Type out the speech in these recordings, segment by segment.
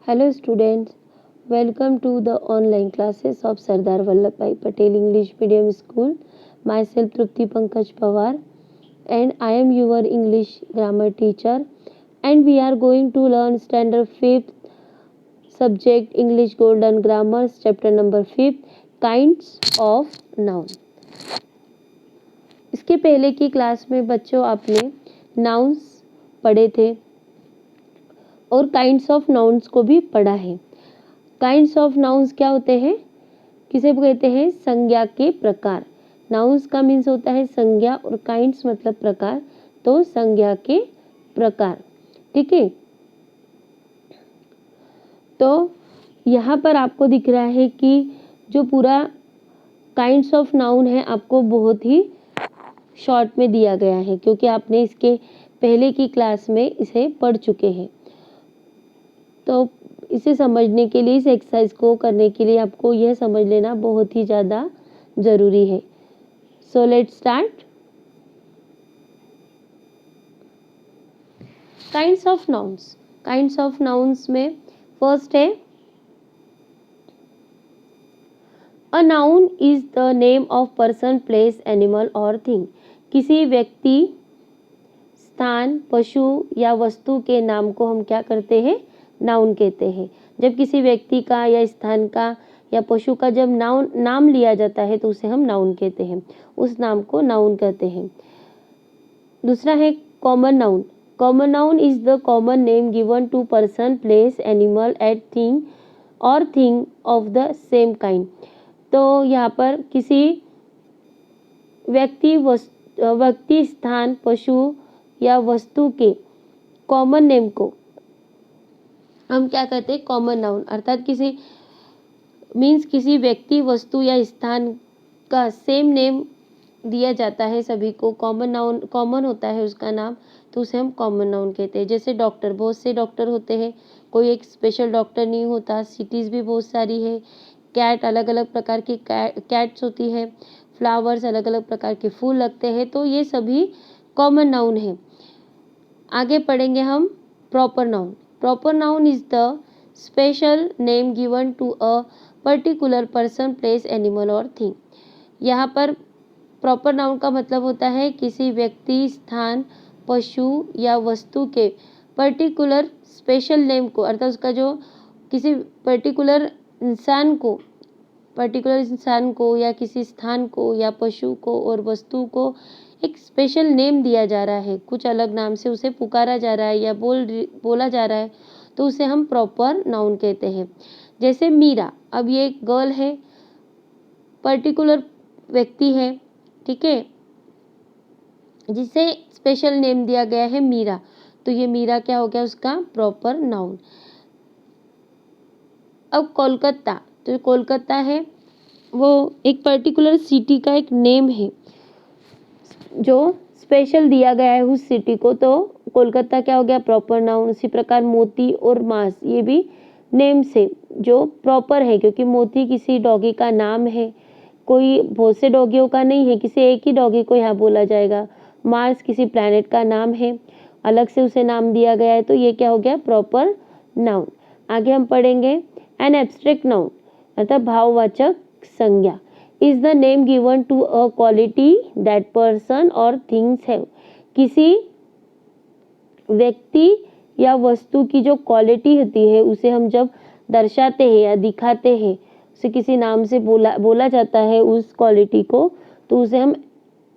Hello students, welcome to the online classes of Sardar Vallabhbhai Patel English Medium School. Myself Trupti Pankaj Pawar and I am your English grammar teacher, and we are going to learn standard 5th subject English Golden Grammars chapter number 5 kinds of noun. इसके पहले की class में बच्चों आपने nouns पढ़े थे और kinds of nouns को भी पढ़ा है। काइंड्स ऑफ नाउन्स क्या होते हैं? किसे कहते हैं? संज्ञा के प्रकार। नाउन्स का मीन्स होता है संज्ञा और काइंड्स मतलब प्रकार, तो संज्ञा के प्रकार। ठीक है, तो यहाँ पर आपको दिख रहा है कि जो पूरा काइंड्स ऑफ नाउन है आपको बहुत ही शॉर्ट में दिया गया है, क्योंकि आपने इसके पहले की क्लास में इसे पढ़ चुके हैं। तो इसे समझने के लिए, इस एक्सरसाइज को करने के लिए आपको यह समझ लेना बहुत ही ज़्यादा ज़रूरी है। So let's start. Kinds of nouns. Kinds of nouns में फर्स्ट है a noun is the name of person, place, animal और थिंग। किसी व्यक्ति, स्थान, पशु या वस्तु के नाम को हम क्या करते हैं? नाउन कहते हैं। जब किसी व्यक्ति का या स्थान का या पशु का जब नाम लिया जाता है तो उसे हम नाउन कहते हैं, उस नाम को नाउन कहते हैं। दूसरा है common noun. Common noun is the common name given to person, place, animal and thing और thing of the same kind. तो यहाँ पर किसी व्यक्ति, स्थान, पशु या वस्तु के कॉमन नेम को हम क्या कहते हैं? Common noun. अर्थात किसी व्यक्ति, वस्तु या स्थान का सेम नेम दिया जाता है सभी को, कॉमन नाउन, कॉमन होता है उसका नाम, तो उसे हम कॉमन नाउन कहते हैं। जैसे डॉक्टर, बहुत से डॉक्टर होते हैं, कोई एक स्पेशल डॉक्टर नहीं होता। सिटीज़ भी बहुत सारी है। कैट, अलग अलग प्रकार की कैट्स होती है। फ्लावर्स, अलग अलग प्रकार के फूल लगते हैं, तो ये सभी कॉमन नाउन है। आगे पढ़ेंगे हम proper noun. Proper noun is the special name given to a particular person, place, animal और थिंग। यहाँ पर प्रॉपर नाउन का मतलब होता है किसी व्यक्ति, स्थान, पशु या वस्तु के पर्टिकुलर स्पेशल नेम को, अर्थात उसका जो किसी पर्टिकुलर इंसान को या किसी स्थान को या पशु को और वस्तु को एक स्पेशल नेम दिया जा रहा है, कुछ अलग नाम से उसे पुकारा जा रहा है या बोला जा रहा है, तो उसे हम प्रॉपर नाउन कहते हैं। जैसे मीरा, अब ये एक गर्ल है, पर्टिकुलर व्यक्ति है, ठीक है, जिसे स्पेशल नेम दिया गया है मीरा, तो ये मीरा क्या हो गया? उसका प्रॉपर नाउन। अब कोलकाता, तो कोलकाता है वो एक पर्टिकुलर सिटी का एक नेम है जो स्पेशल दिया गया है उस सिटी को, तो कोलकाता क्या हो गया? Proper noun. उसी प्रकार मोती और मांस, ये भी नेम से जो प्रॉपर है, क्योंकि मोती किसी डॉगी का नाम है, कोई बहुत से डॉगियों का नहीं है, किसी एक ही डॉगी को यहाँ बोला जाएगा। मार्स किसी प्लैनेट का नाम है, अलग से उसे नाम दिया गया है, तो ये क्या हो गया? Proper noun. आगे हम पढ़ेंगे एन एब्स्ट्रैक्ट नाउन, अर्थात भाववाचक संज्ञा is the name given to a quality that person और थिंग्स हैव। किसी व्यक्ति या वस्तु की जो क्वालिटी होती है उसे हम जब दर्शाते हैं या दिखाते हैं, उसे किसी नाम से बोला जाता है उस क्वालिटी को, तो उसे हम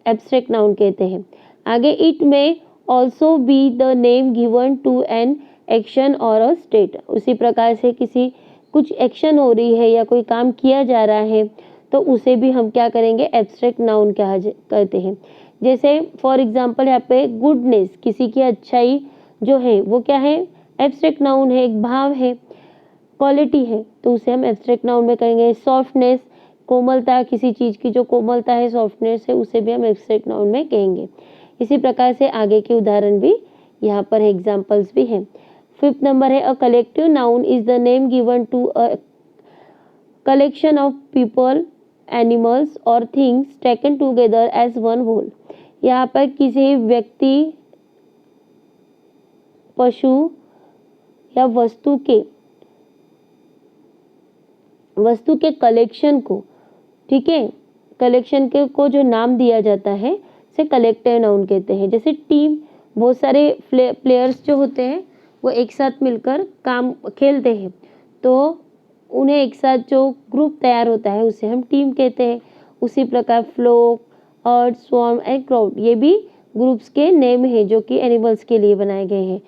एब्स्ट्रैक्ट नाउन कहते हैं। आगे it may also be the name given to an action और अ स्टेट। उसी प्रकार से किसी कुछ एक्शन हो रही है या कोई काम किया जा रहा है, तो उसे भी हम क्या करेंगे? एब्स्ट्रैक्ट नाउन कहते हैं। जैसे फॉर एग्जाम्पल यहाँ पे गुडनेस, किसी की अच्छाई जो है वो क्या है? एब्स्ट्रैक्ट नाउन है, एक भाव है, क्वालिटी है, तो उसे हम एब्स्ट्रैक्ट नाउन में करेंगे। सॉफ्टनेस, कोमलता, किसी चीज़ की जो कोमलता है, सॉफ्टनेस है, उसे भी हम एब्स्ट्रैक्ट नाउन में कहेंगे। इसी प्रकार से आगे के उदाहरण भी यहाँ पर एग्जाम्पल्स भी हैं। 5th नंबर है a collective noun is the name given to a collection of people, animals और things taken together as one whole. यहाँ पर किसी व्यक्ति, पशु या वस्तु के वस्तु के कलेक्शन को, ठीक है, कलेक्शन के को जो नाम दिया जाता है से कलेक्टिव नाउन कहते हैं। जैसे टीम, बहुत सारे प्लेयर्स जो होते हैं वो एक साथ मिलकर काम खेलते हैं, तो उन्हें एक साथ जो ग्रुप तैयार होता है उसे हम टीम कहते हैं। उसी प्रकार flock, herd, swarm and crowd, ये भी ग्रुप्स के नेम है जो कि एनिमल्स के लिए बनाए गए हैं।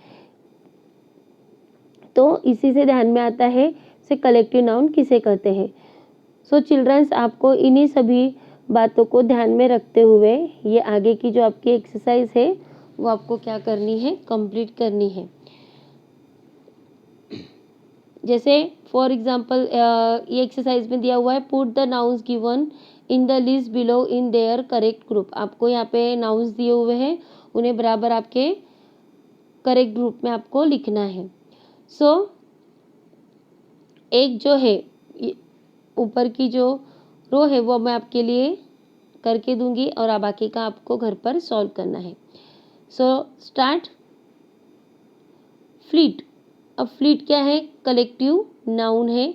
तो इसी से ध्यान में आता है से कलेक्टिव नाउन किसे कहते हैं। सो चिल्ड्रंस, आपको इन्हीं सभी बातों को ध्यान में रखते हुए ये आगे की जो आपकी एक्सरसाइज है वो आपको क्या करनी है, कंप्लीट करनी है। जैसे फॉर एग्जांपल ये एक्सरसाइज में दिया हुआ है, put the nouns given in the list below in their correct group. आपको यहाँ पे नाउन्स दिए हुए हैं, उन्हें बराबर आपके करेक्ट ग्रुप में आपको लिखना है। सो एक जो है ऊपर की जो रो है वो मैं आपके लिए करके दूंगी और अब बाकी का आपको घर पर सॉल्व करना है। So start. फ्लीट। अब फ्लीट क्या है, कलेक्टिव नाउन है,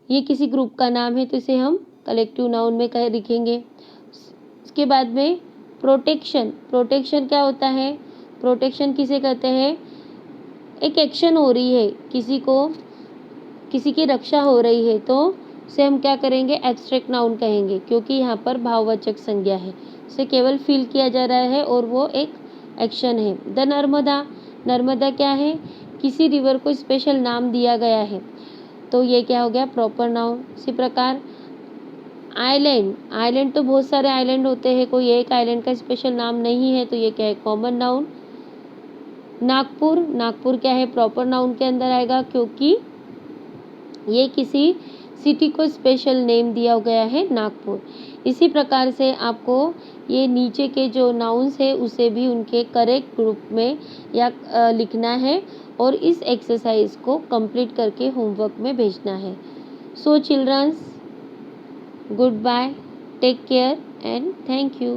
ये किसी ग्रुप का नाम है तो इसे हम कलेक्टिव नाउन में कह लिखेंगे। इसके बाद में प्रोटेक्शन। प्रोटेक्शन क्या होता है, प्रोटेक्शन किसे कहते हैं, एक एक्शन हो रही है, किसी की रक्षा हो रही है तो उसे हम क्या करेंगे, एब्स्ट्रैक्ट नाउन कहेंगे, क्योंकि यहाँ पर भाववाचक संज्ञा है, इसे केवल फील किया जा रहा है और वो एक एक्शन है। द नर्मदा। नर्मदा क्या है, किसी रिवर को स्पेशल नाम दिया गया है तो ये क्या हो गया, प्रॉपर नाउन। इसी प्रकार आइलैंड। आइलैंड तो बहुत सारे आइलैंड होते हैं, कोई एक आइलैंड का स्पेशल नाम नहीं है तो ये क्या है, कॉमन नाउन। नागपुर। नागपुर क्या है, प्रॉपर नाउन के अंदर आएगा क्योंकि ये किसी सिटी को स्पेशल नेम दिया गया है, नागपुर। इसी प्रकार से आपको ये नीचे के जो नाउन्स है उसे भी उनके करेक्ट ग्रुप में या लिखना है और इस एक्सरसाइज को कंप्लीट करके होमवर्क में भेजना है। So childrens, good bye, take care and thank you.